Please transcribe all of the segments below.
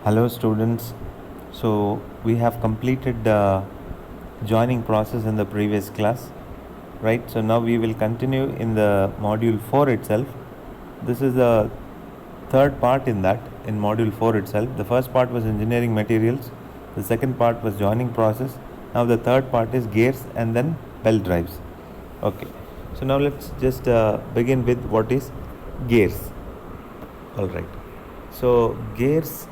Hello students. So we have completed the joining process in the previous class, right? So now we will continue in the module 4 itself. This is the third part in that, in module 4 itself. The first part was engineering materials, the second part was joining process. Now the third part is gears and then belt drives. Okay, so now let's just begin with what is gears. All right, so gears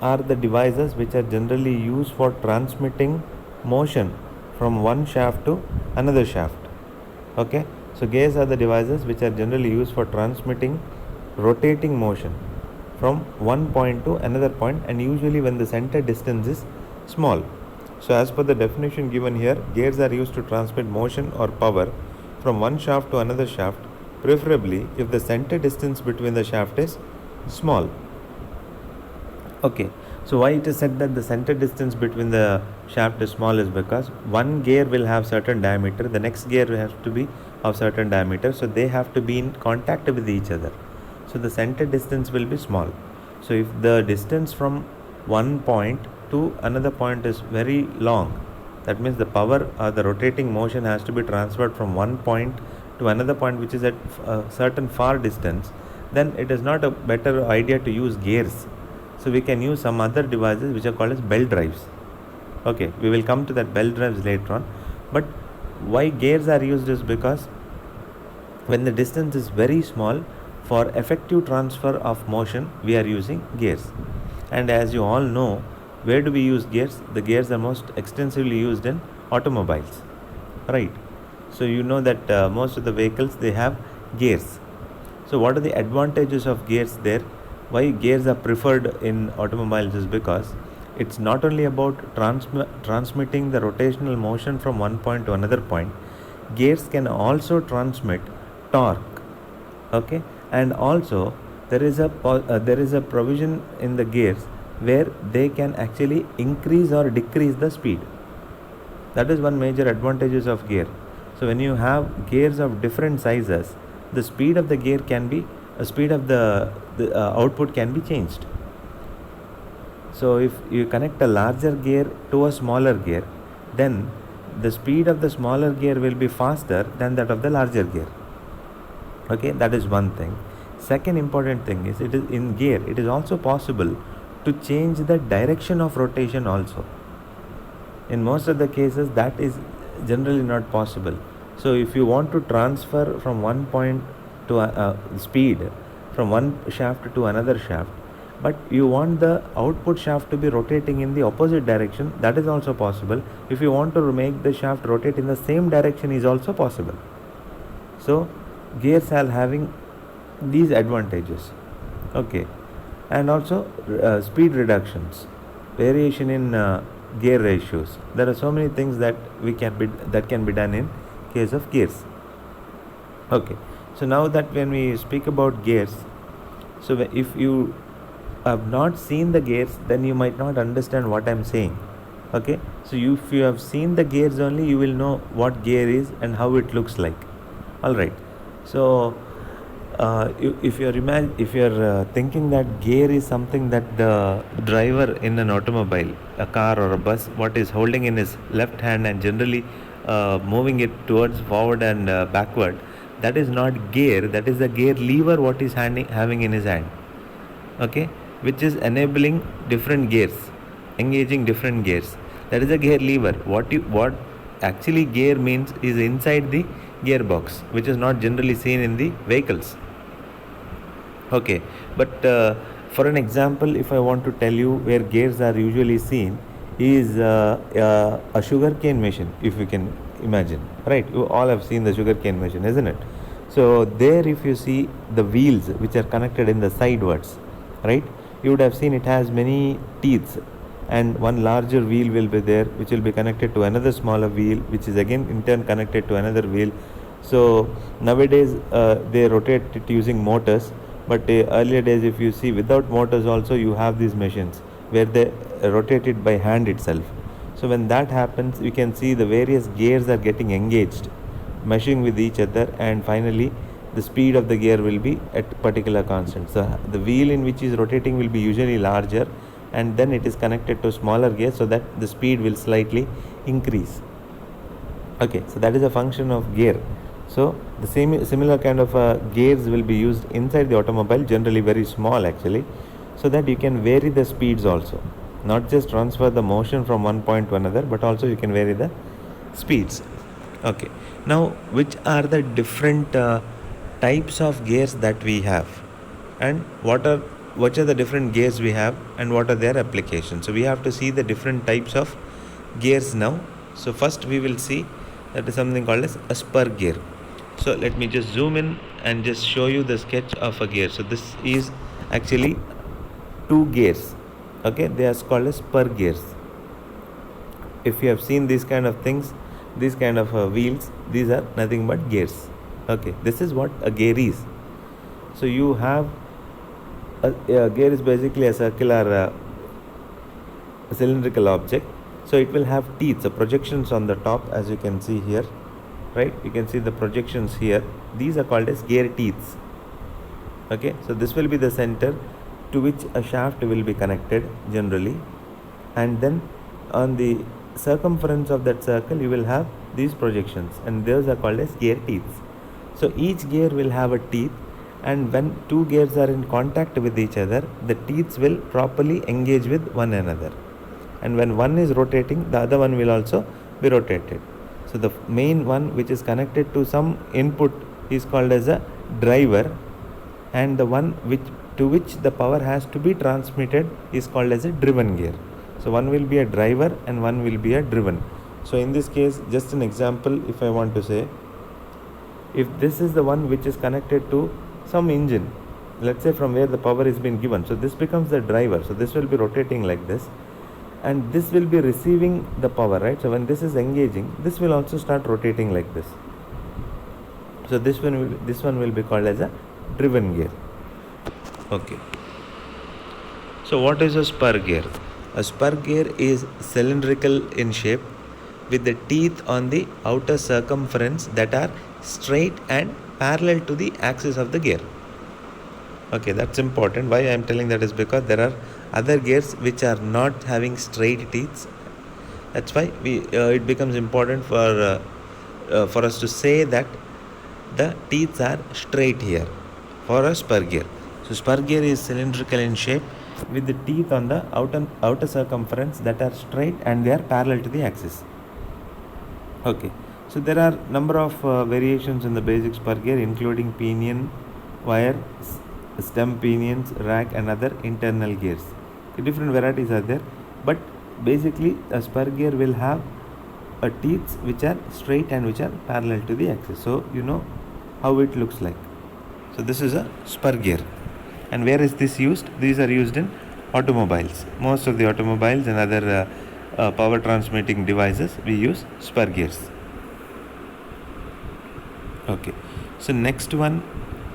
are the devices which are generally used for transmitting motion from one shaft to another shaft. Okay, so gears are the devices which are generally used for transmitting rotating motion from one point to another point, and usually when the center distance is small. So as per the definition given here, gears are used to transmit motion or power from one shaft to another shaft, preferably if the center distance between the shaft is small. Okay, so why it is said that the center distance between the shaft is small is because one gear will have certain diameter, the next gear will have to be of certain diameter, so they have to be in contact with each other. So the center distance will be small. So if the distance from one point to another point is very long, that means the power or the rotating motion has to be transferred from one point to another point which is at a certain far distance, then it is not a better idea to use gears. So we can use some other devices which are called as belt drives. Okay, we will come to that belt drives later on. But why gears are used is because when the distance is very small, for effective transfer of motion we are using gears. And as you all know, where do we use gears? The gears are most extensively used in automobiles, right? So you know that most of the vehicles, they have gears. So what are the advantages of gears there? Why gears are preferred in automobiles is because it's not only about transmitting the rotational motion from one point to another point. Gears can also transmit torque. Okay, and also there is a provision in the gears where they can actually increase or decrease the speed. That is one major advantages of gear. So when you have gears of different sizes, the speed of the gear can be speed of the output can be changed. So if you connect a larger gear to a smaller gear, then the speed of the smaller gear will be faster than that of the larger gear. Okay, that is one thing. Second important thing is, it is in gear, it is also possible to change the direction of rotation also. In most of the cases, that is generally not possible. So if you want to transfer from one point to speed from one shaft to another shaft, but you want the output shaft to be rotating in the opposite direction, that is also possible. If you want to make the shaft rotate in the same direction, is also possible. So gears are having these advantages. Okay, and also speed reductions, variation in gear ratios. There are so many things that can be done in case of gears. Okay, so now that when we speak about gears, so if you have not seen the gears, then you might not understand what I'm saying. Okay, so if you have seen the gears only, you will know what gear is and how it looks like. All right, so if you're thinking that gear is something that the driver in an automobile, a car or a bus, what is holding in his left hand and generally moving it towards forward and backward, that is not gear, that is the gear lever what is having in his hand. Okay, which is enabling different gears, engaging different gears. That is a gear lever. What actually gear means is inside the gearbox, which is not generally seen in the vehicles. Okay, but for an example, if I want to tell you where gears are usually seen, is a sugarcane machine, if you can imagine, right? You all have seen the sugarcane machine, isn't it? So there, if you see the wheels which are connected in the sidewards, right, you would have seen it has many teeth, and one larger wheel will be there which will be connected to another smaller wheel, which is again in turn connected to another wheel. So nowadays they rotate it using motors, but earlier days, if you see, without motors also you have these machines where they rotate it by hand itself. So when that happens, you can see the various gears are getting engaged, meshing with each other, and finally the speed of the gear will be at particular constant. So the wheel in which is rotating will be usually larger, and then it is connected to smaller gear so that the speed will slightly increase. Okay, so that is a function of gear. So the similar kind of gears will be used inside the automobile, generally very small actually, so that you can vary the speeds also, not just transfer the motion from one point to another, but also you can vary the speeds. Okay, now which are the different types of gears that we have, and what are the different gears we have, and what are their applications? So we have to see the different types of gears now. So first we will see that is something called as a spur gear. So let me just zoom in and just show you the sketch of a gear. So this is actually two gears. Okay, they are called as spur gears. If you have seen these kind of things, these kind of wheels, these are nothing but gears. Okay, this is what a gear is. So you have a gear is basically a circular cylindrical object. So it will have teeth, so projections on the top, as you can see here, right? You can see the projections here. These are called as gear teeth. Okay, so this will be the center to which a shaft will be connected generally, and then on the circumference of that circle you will have these projections, and those are called as gear teeth. So each gear will have a teeth, and when two gears are in contact with each other, the teeth will properly engage with one another, and when one is rotating, the other one will also be rotated. So the main one which is connected to some input is called as a driver, and the one to which the power has to be transmitted is called as a driven gear. So one will be a driver and one will be a driven. So in this case, just an example, if I want to say, if this is the one which is connected to some engine, let's say from where the power is being given, so this becomes the driver. So this will be rotating like this, and this will be receiving the power, right? So when this is engaging, this will also start rotating like this. So this one will be called as a driven gear. Okay, so what is a spur gear? A spur gear is cylindrical in shape with the teeth on the outer circumference that are straight and parallel to the axis of the gear. Okay, that's important. Why I am telling that is because there are other gears which are not having straight teeth. That's why it becomes important for us to say that the teeth are straight here for a spur gear. So spur gear is cylindrical in shape with the teeth on the outer circumference that are straight and they are parallel to the axis. Okay, so there are number of variations in the basic spur gear, including pinion, wire, stem pinions, rack, and other internal gears. Different varieties are there, but basically a spur gear will have a teeth which are straight and which are parallel to the axis. So you know how it looks like. So this is a spur gear. And where is this used? These are used in automobiles. Most of the automobiles and other power transmitting devices, we use spur gears. Okay, so next one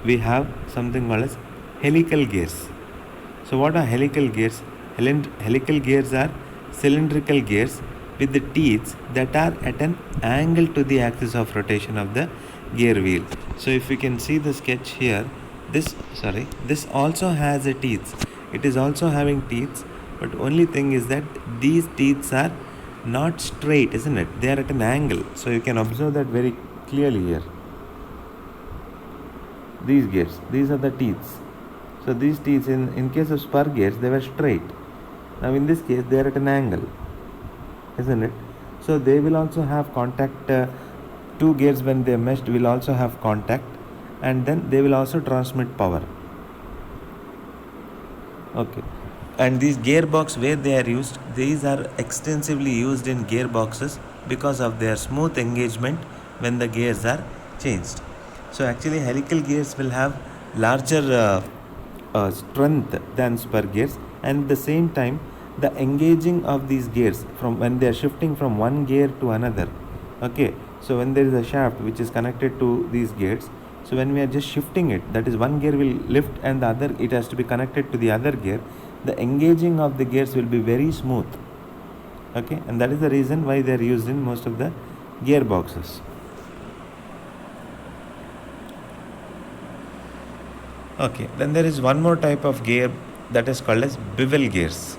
we have something called as helical gears. So what are helical gears? Helical gears are cylindrical gears with the teeth that are at an angle to the axis of rotation of the gear wheel. So if you can see the sketch here, this also has a teeth. It is also having teeth, but only thing is that these teeth are not straight, isn't it? They are at an angle. So you can observe that very clearly here. These gears, these are the teeth. So these teeth in case of spur gears, they were straight. Now in this case, they are at an angle, isn't it? So they will also have contact. Two gears when they meshed will also have contact, and then they will also transmit power. Okay, and these gearbox where they are used, these are extensively used in gearboxes because of their smooth engagement when the gears are changed. So actually helical gears will have larger strength than spur gears, and at the same time the engaging of these gears from when they are shifting from one gear to another. Okay, so when there is a shaft which is connected to these gears, so when we are just shifting it, that is one gear will lift and the other, it has to be connected to the other gear, the engaging of the gears will be very smooth. Okay, and that is the reason why they are used in most of the gearboxes. Okay, then there is one more type of gear that is called as bevel gears.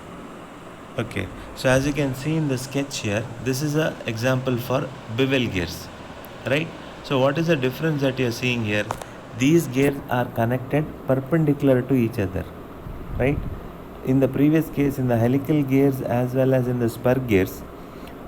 Okay, so as you can see in the sketch here, this is an example for bevel gears, right? So what is the difference that you are seeing here? These gears are connected perpendicular to each other, right? In the previous case, in the helical gears as well as in the spur gears,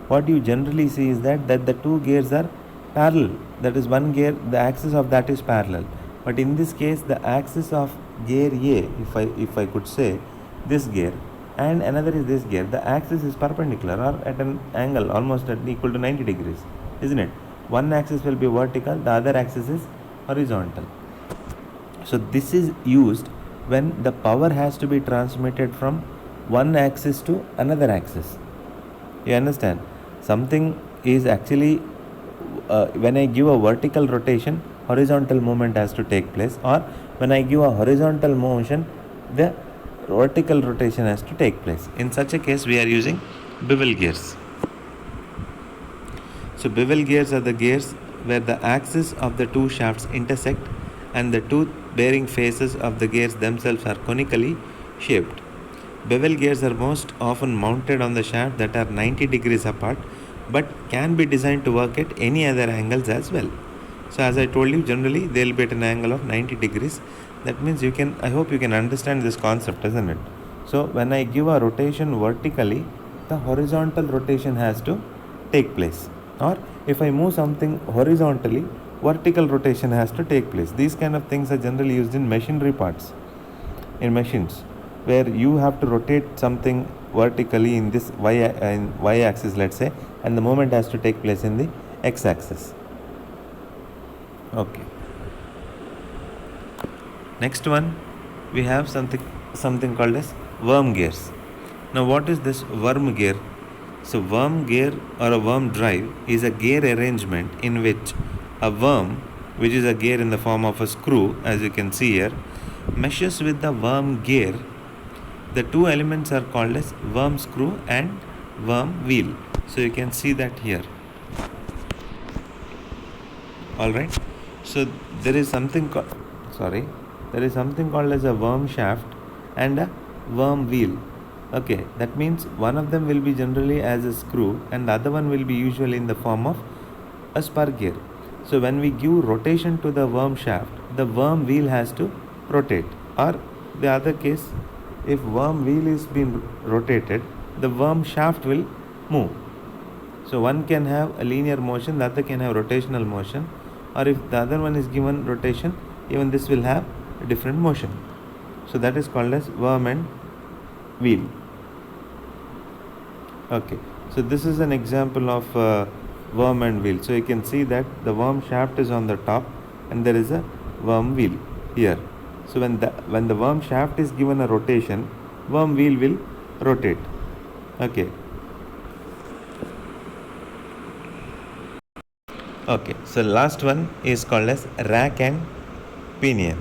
what you generally see is that the two gears are parallel. That is, one gear, the axis of that is parallel. But in this case, the axis of gear A, if I could say, this gear, and another is this gear, the axis is perpendicular or at an angle almost equal to 90 degrees, isn't it? One axis will be vertical, the other axis is horizontal. So this is used when the power has to be transmitted from one axis to another axis. You understand? Something is actually, when I give a vertical rotation, horizontal movement has to take place, or when I give a horizontal motion, the vertical rotation has to take place. In such a case, we are using bevel gears. So bevel gears are the gears where the axis of the two shafts intersect and the two bearing faces of the gears themselves are conically shaped. Bevel gears are most often mounted on the shaft that are 90 degrees apart, but can be designed to work at any other angles as well. So as I told you, generally they will be at an angle of 90 degrees. That means I hope you can understand this concept, isn't it? So when I give a rotation vertically, the horizontal rotation has to take place. Or if I move something horizontally, vertical rotation has to take place. These kind of things are generally used in machinery parts, in machines, where you have to rotate something vertically in this y axis, let's say, and the movement has to take place in the x axis. Okay. Next one, we have something called as worm gears. Now what is this worm gear? So worm gear or a worm drive is a gear arrangement in which a worm, which is a gear in the form of a screw, as you can see here, meshes with the worm gear. The two elements are called as worm screw and worm wheel. So you can see that here. Alright. So there is something called as a worm shaft and a worm wheel. Okay, that means one of them will be generally as a screw and the other one will be usually in the form of a spur gear. So when we give rotation to the worm shaft, the worm wheel has to rotate. Or the other case, if worm wheel is being rotated, the worm shaft will move. So one can have a linear motion, the other can have rotational motion, or if the other one is given rotation, even this will have a different motion. So that is called as worm and wheel. Okay, so this is an example of worm and wheel. So you can see that the worm shaft is on the top and there is a worm wheel here. So when the worm shaft is given a rotation, worm wheel will rotate. Okay. Okay, so last one is called as rack and pinion.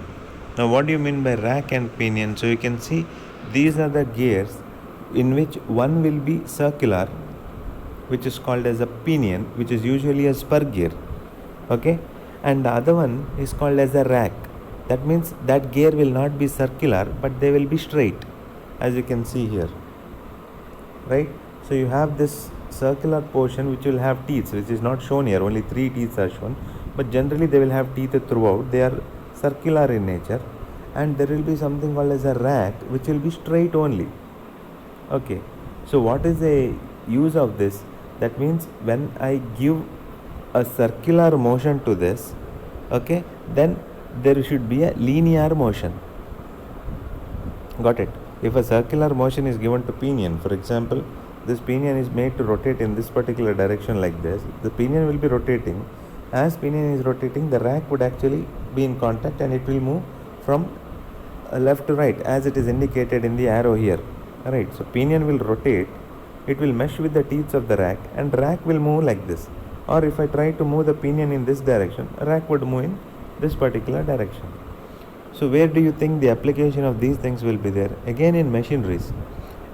Now what do you mean by rack and pinion? So you can see these are the gears in which one will be circular, which is called as a pinion, which is usually a spur gear. Okay, and the other one is called as a rack. That means that gear will not be circular, but they will be straight, as you can see here, right? So you have this circular portion which will have teeth, which is not shown here, only 3 teeth are shown, but generally they will have teeth throughout. They are circular in nature, and there will be something called as a rack which will be straight only. Okay, so what is the use of this? That means when I give a circular motion to this, okay, then there should be a linear motion. Got it? If a circular motion is given to pinion, for example, this pinion is made to rotate in this particular direction like this, the pinion will be rotating. As pinion is rotating, the rack would actually be in contact and it will move from left to right as it is indicated in the arrow here. Alright, so pinion will rotate, it will mesh with the teeth of the rack, and rack will move like this. Or if I try to move the pinion in this direction, rack would move in this particular direction. So where do you think the application of these things will be there? Again in machineries.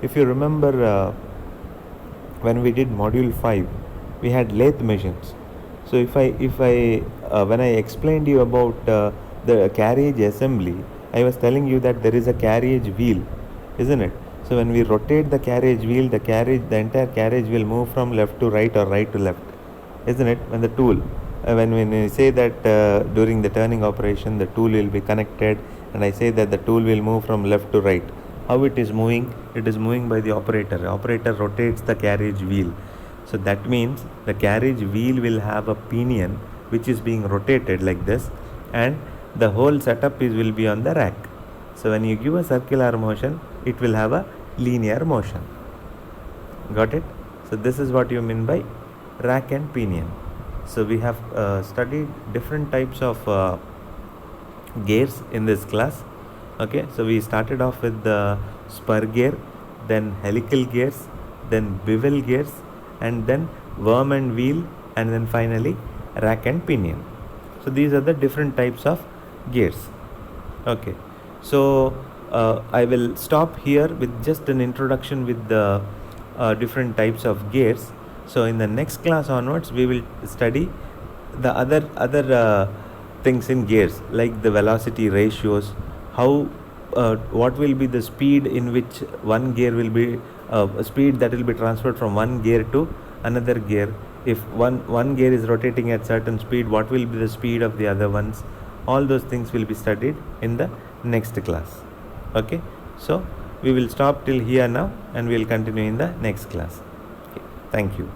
If you remember when we did module 5, we had lathe machines. So when I explained you about the carriage assembly, I was telling you that there is a carriage wheel, isn't it? So when we rotate the carriage wheel, the entire carriage will move from left to right or right to left, isn't it? When the tool, when we say that during the turning operation, the tool will be connected, and I say that the tool will move from left to right. How it is moving? It is moving by the operator. The operator rotates the carriage wheel. So that means the carriage wheel will have a pinion which is being rotated like this, and the whole setup will be on the rack. So when you give a circular motion, it will have a linear motion. Got it? So this is what you mean by rack and pinion. So we have studied different types of gears in this class. Okay, so we started off with the spur gear, then helical gears, then bevel gears, and then worm and wheel, and then finally rack and pinion. So these are the different types of gears. Okay, so I will stop here with just an introduction with the different types of gears. So in the next class onwards, we will study the other things in gears, like the velocity ratios, how what will be the speed in which one gear will be speed that will be transferred from one gear to another gear. If one gear is rotating at certain speed, what will be the speed of the other ones? All those things will be studied in the next class. Okay, so we will stop till here now, and we will continue in the next class. Okay, thank you.